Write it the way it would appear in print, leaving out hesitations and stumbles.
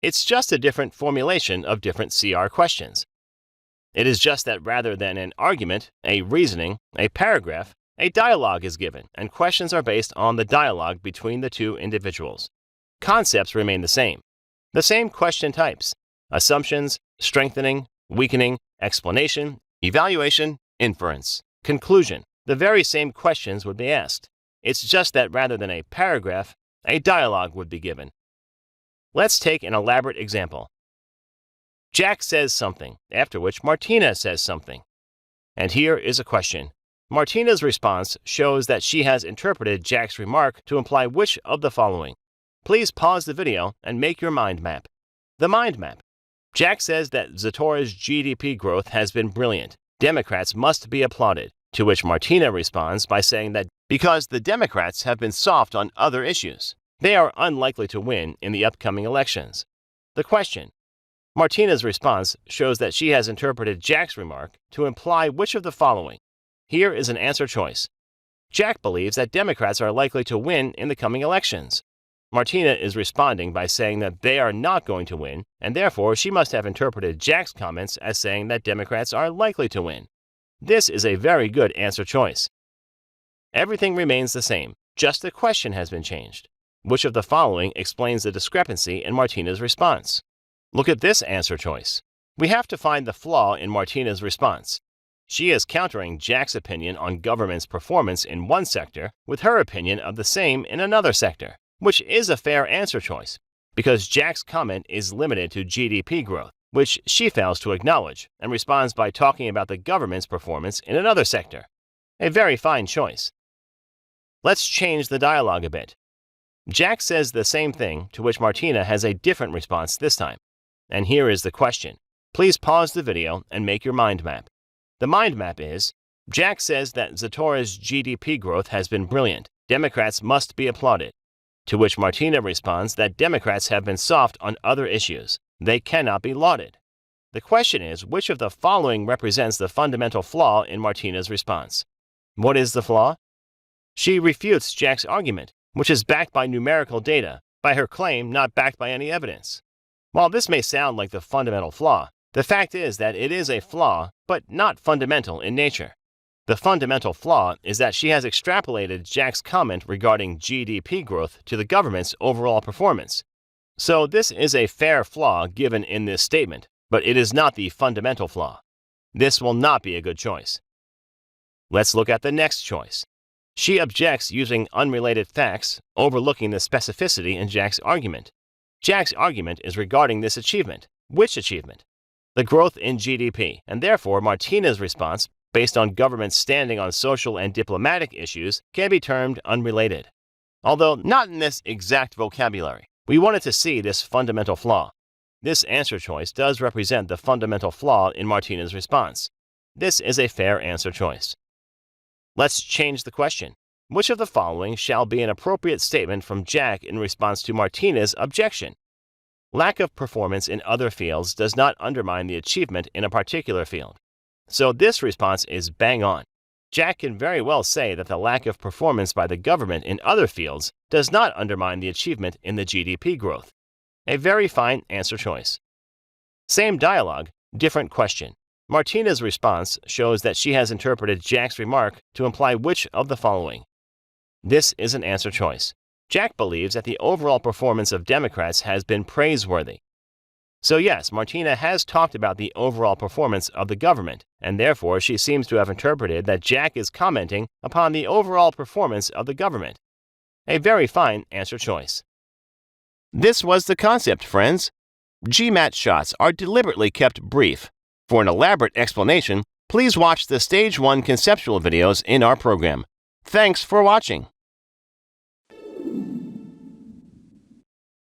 It's just a different formulation of different CR questions. It is just that rather than an argument, a reasoning, a paragraph, a dialogue is given, and questions are based on the dialogue between the two individuals. Concepts remain the same question types: assumptions, strengthening, weakening, explanation, evaluation, inference, conclusion. The very same questions would be asked. It's just that rather than a paragraph, a dialogue would be given. Let's take an elaborate example. Jack says something, after which Martina says something. And here is a question. Martina's response shows that she has interpreted Jack's remark to imply which of the following. Please pause the video and make your mind map. The mind map. Jack says that Zatora's GDP growth has been brilliant. Democrats must be applauded. To which Martina responds by saying that because the Democrats have been soft on other issues, they are unlikely to win in the upcoming elections. The question. Martina's response shows that she has interpreted Jack's remark to imply which of the following. Here is an answer choice. Jack believes that Democrats are likely to win in the coming elections. Martina is responding by saying that they are not going to win, and therefore she must have interpreted Jack's comments as saying that Democrats are likely to win. This is a very good answer choice. Everything remains the same, just the question has been changed. Which of the following explains the discrepancy in Martina's response? Look at this answer choice. We have to find the flaw in Martina's response. She is countering Jack's opinion on government's performance in one sector with her opinion of the same in another sector, which is a fair answer choice, because Jack's comment is limited to GDP growth, which she fails to acknowledge, and responds by talking about the government's performance in another sector. A very fine choice. Let's change the dialogue a bit. Jack says the same thing, to which Martina has a different response this time. And here is the question. Please pause the video and make your mind map. The mind map is, Jack says that Zatora's GDP growth has been brilliant. Democrats must be applauded. To which Martina responds that Democrats have been soft on other issues. They cannot be lauded. The question is, which of the following represents the fundamental flaw in Martina's response? What is the flaw? She refutes Jack's argument, which is backed by numerical data, by her claim not backed by any evidence. While this may sound like the fundamental flaw, the fact is that it is a flaw, but not fundamental in nature. The fundamental flaw is that she has extrapolated Jack's comment regarding GDP growth to the government's overall performance. So this is a fair flaw given in this statement, but it is not the fundamental flaw. This will not be a good choice. Let's look at the next choice. She objects using unrelated facts, overlooking the specificity in Jack's argument. Jack's argument is regarding this achievement. Which achievement? The growth in GDP, and therefore Martina's response, based on government's standing on social and diplomatic issues, can be termed unrelated. Although not in this exact vocabulary, we wanted to see this fundamental flaw. This answer choice does represent the fundamental flaw in Martina's response. This is a fair answer choice. Let's change the question. Which of the following shall be an appropriate statement from Jack in response to Martina's objection? Lack of performance in other fields does not undermine the achievement in a particular field. So this response is bang on. Jack can very well say that the lack of performance by the government in other fields does not undermine the achievement in the GDP growth. A very fine answer choice. Same dialogue, different question. Martina's response shows that she has interpreted Jack's remark to imply which of the following. This is an answer choice. Jack believes that the overall performance of Democrats has been praiseworthy. So yes, Martina has talked about the overall performance of the government, and therefore she seems to have interpreted that Jack is commenting upon the overall performance of the government. A very fine answer choice. This was the concept, friends. GMAT shots are deliberately kept brief. For an elaborate explanation, please watch the Stage 1 conceptual videos in our program. Thanks for watching.